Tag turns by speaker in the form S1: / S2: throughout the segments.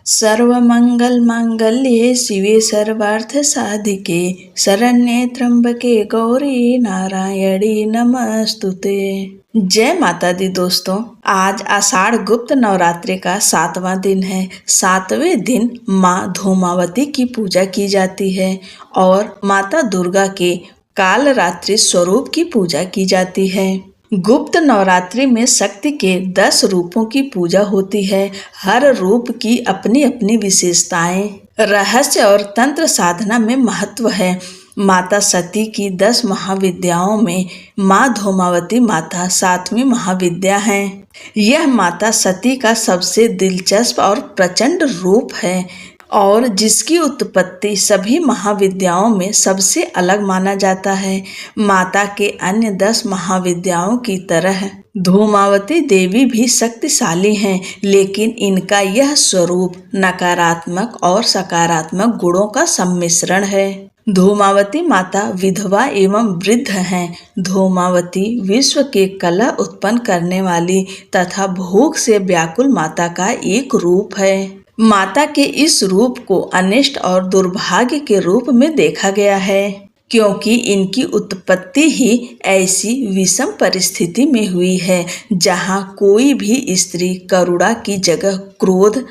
S1: सर्वमंगल मांगल्ये शिवे सर्वार्थ साधिके शरण्ये त्र्यंबके गौरी नारायणी नमस्तुते। जय माता दी दोस्तों, आज आषाढ़ गुप्त नवरात्रि का 7वां दिन है। 7वें दिन माँ धूमावती की पूजा की जाती है और माता दुर्गा के कालरात्रि स्वरूप की पूजा की जाती है। गुप्त नवरात्रि में शक्ति के 10 रूपों की पूजा होती है। हर रूप की अपनी अपनी विशेषताएं, रहस्य और तंत्र साधना में महत्व है। माता सती की 10 महाविद्याओं में माँ धूमावती माता 7वीं महाविद्या है। यह माता सती का सबसे दिलचस्प और प्रचंड रूप है और जिसकी उत्पत्ति सभी महाविद्याओं में सबसे अलग माना जाता है। माता के अन्य 10 महाविद्याओं की तरह धूमावती देवी भी शक्तिशाली हैं, लेकिन इनका यह स्वरूप नकारात्मक और सकारात्मक गुणों का सम्मिश्रण है। धूमावती माता विधवा एवं वृद्ध हैं। धूमावती विश्व के कलह उत्पन्न करने वाली तथा भूख से व्याकुल माता का एक रूप है। माता के इस रूप को अनिष्ट और दुर्भाग्य के रूप में देखा गया है, क्योंकि इनकी उत्पत्ति ही ऐसी विषम परिस्थिति में हुई है जहां कोई भी स्त्री करुणा की जगह क्रोध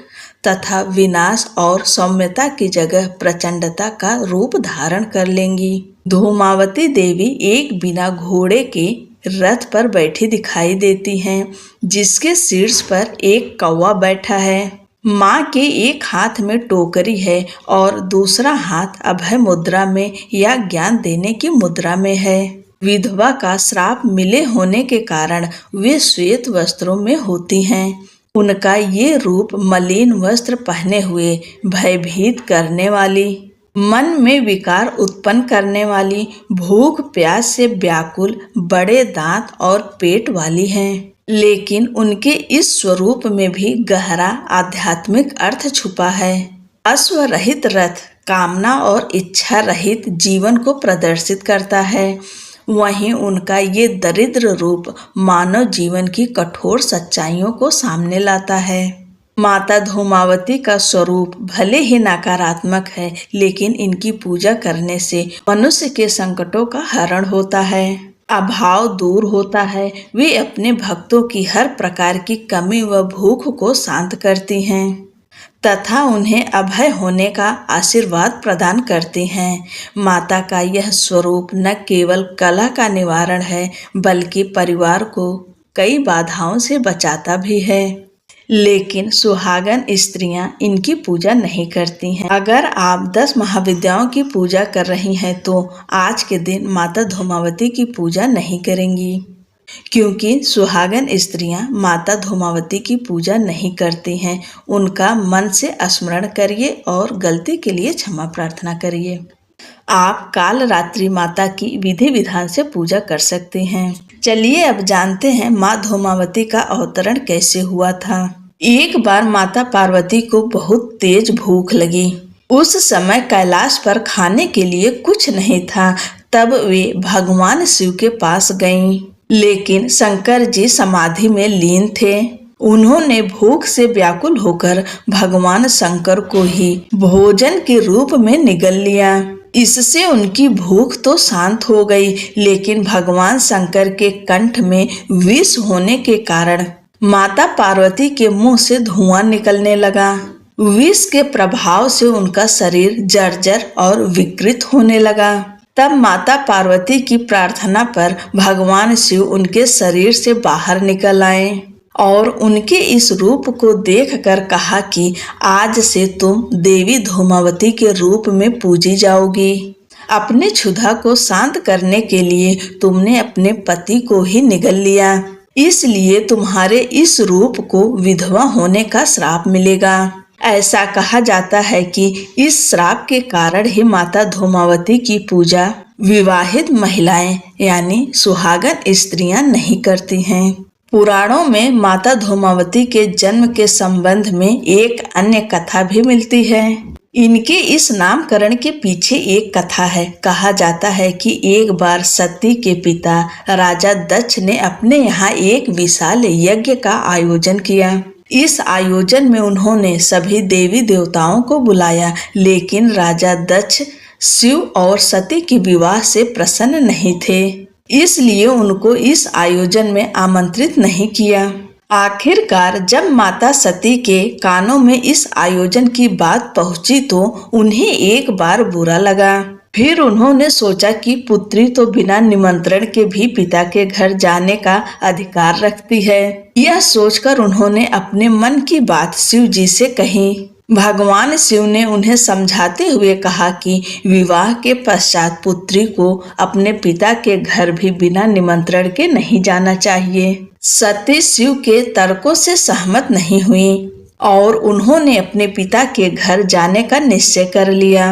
S1: तथा विनाश और सौम्यता की जगह प्रचंडता का रूप धारण कर लेंगी। धूमावती देवी एक बिना घोड़े के रथ पर बैठी दिखाई देती हैं, जिसके शीर्ष पर एक कौवा बैठा है। माँ के एक हाथ में टोकरी है और दूसरा हाथ अभय मुद्रा में या ज्ञान देने की मुद्रा में है। विधवा का श्राप मिले होने के कारण वे श्वेत वस्त्रों में होती हैं। उनका ये रूप मलिन वस्त्र पहने हुए, भयभीत करने वाली, मन में विकार उत्पन्न करने वाली, भूख प्यास से व्याकुल, बड़े दांत और पेट वाली हैं। लेकिन उनके इस स्वरूप में भी गहरा आध्यात्मिक अर्थ छुपा है। अश्व रहित रथ कामना और इच्छा रहित जीवन को प्रदर्शित करता है। वहीं उनका ये दरिद्र रूप मानव जीवन की कठोर सच्चाइयों को सामने लाता है। माता धूमावती का स्वरूप भले ही नकारात्मक है, लेकिन इनकी पूजा करने से मनुष्य के संकटों का हरण होता है, अभाव दूर होता है। वे अपने भक्तों की हर प्रकार की कमी व भूख को शांत करती हैं तथा उन्हें अभय होने का आशीर्वाद प्रदान करती हैं। माता का यह स्वरूप न केवल कलह का निवारण है, बल्कि परिवार को कई बाधाओं से बचाता भी है। लेकिन सुहागन स्त्रियां इनकी पूजा नहीं करती हैं। अगर आप 10 महाविद्याओं की पूजा कर रही हैं तो आज के दिन माता धूमावती की पूजा नहीं करेंगी, क्योंकि सुहागन स्त्रियां माता धूमावती की पूजा नहीं करती हैं। उनका मन से स्मरण करिए और गलती के लिए क्षमा प्रार्थना करिए। आप कालरात्रि माता की विधि विधान से पूजा कर सकते हैं। चलिए अब जानते हैं माँ धूमावती का अवतरण कैसे हुआ था। एक बार माता पार्वती को बहुत तेज भूख लगी। उस समय कैलाश पर खाने के लिए कुछ नहीं था। तब वे भगवान शिव के पास गईं, लेकिन शंकर जी समाधि में लीन थे। उन्होंने भूख से व्याकुल होकर भगवान शंकर को ही भोजन के रूप में निगल लिया। इससे उनकी भूख तो शांत हो गई, लेकिन भगवान शंकर के कंठ में विष होने के कारण माता पार्वती के मुंह से धुआं निकलने लगा। विष के प्रभाव से उनका शरीर जर्जर और विकृत होने लगा। तब माता पार्वती की प्रार्थना पर भगवान शिव उनके शरीर से बाहर निकल आए और उनके इस रूप को देखकर कहा कि आज से तुम देवी धूमावती के रूप में पूजी जाओगी। अपने क्षुधा को शांत करने के लिए तुमने अपने पति को ही निगल लिया, इसलिए तुम्हारे इस रूप को विधवा होने का श्राप मिलेगा। ऐसा कहा जाता है कि इस श्राप के कारण ही माता धूमावती की पूजा विवाहित महिलाएं यानी सुहागन स्त्रियां नहीं करती हैं। पुराणों में माता धूमावती के जन्म के संबंध में एक अन्य कथा भी मिलती है। इनके इस नामकरण के पीछे एक कथा है। कहा जाता है कि एक बार सती के पिता राजा दक्ष ने अपने यहाँ एक विशाल यज्ञ का आयोजन किया। इस आयोजन में उन्होंने सभी देवी देवताओं को बुलाया, लेकिन राजा दक्ष शिव और सती के विवाह से प्रसन्न नहीं थे, इसलिए उनको इस आयोजन में आमंत्रित नहीं किया। आखिरकार जब माता सती के कानों में इस आयोजन की बात पहुंची तो उन्हें एक बार बुरा लगा। फिर उन्होंने सोचा कि पुत्री तो बिना निमंत्रण के भी पिता के घर जाने का अधिकार रखती है। यह सोचकर उन्होंने अपने मन की बात शिव जी से कही। भगवान शिव ने उन्हें समझाते हुए कहा कि विवाह के पश्चात पुत्री को अपने पिता के घर भी बिना निमंत्रण के नहीं जाना चाहिए। सती शिव के तर्कों से सहमत नहीं हुई और उन्होंने अपने पिता के घर जाने का निश्चय कर लिया,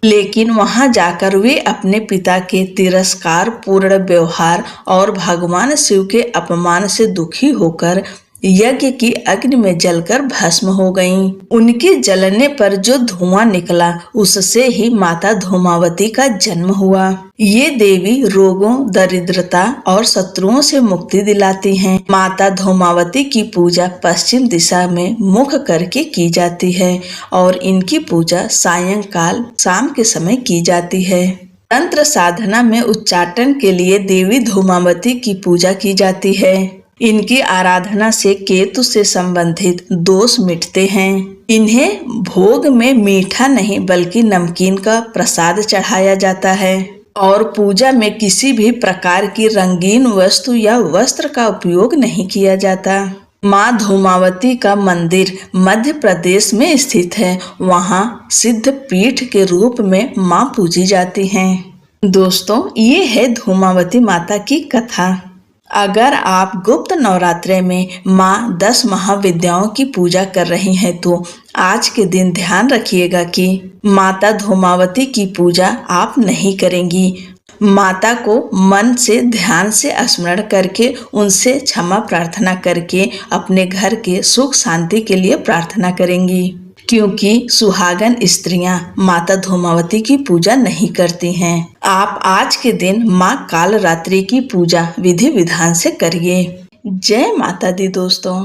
S1: लेकिन वहां जाकर वे अपने पिता के तिरस्कार पूर्ण व्यवहार और भगवान शिव के अपमान से दुखी होकर यज्ञ की अग्नि में जलकर भस्म हो गईं। उनके जलने पर जो धुआं निकला उससे ही माता धूमावती का जन्म हुआ। ये देवी रोगों, दरिद्रता और शत्रुओं से मुक्ति दिलाती हैं। माता धूमावती की पूजा पश्चिम दिशा में मुख करके की जाती है और इनकी पूजा सायंकाल शाम के समय की जाती है। तंत्र साधना में उच्चाटन के लिए देवी धूमावती की पूजा की जाती है। इनकी आराधना से केतु से संबंधित दोष मिटते हैं। इन्हें भोग में मीठा नहीं बल्कि नमकीन का प्रसाद चढ़ाया जाता है और पूजा में किसी भी प्रकार की रंगीन वस्तु या वस्त्र का उपयोग नहीं किया जाता। माँ धूमावती का मंदिर मध्य प्रदेश में स्थित है। वहाँ सिद्ध पीठ के रूप में माँ पूजी जाती हैं। दोस्तों, ये है धूमावती माता की कथा। अगर आप गुप्त नवरात्रे में माँ 10 महाविद्याओं की पूजा कर रही हैं तो आज के दिन ध्यान रखिएगा कि माता धूमावती की पूजा आप नहीं करेंगी। माता को मन से ध्यान से स्मरण करके उनसे क्षमा प्रार्थना करके अपने घर के सुख शांति के लिए प्रार्थना करेंगी, क्योंकि सुहागन स्त्रियां माता धूमावती की पूजा नहीं करती हैं। आप आज के दिन माँ कालरात्रि की पूजा विधि विधान से करिए। जय माता दी दोस्तों।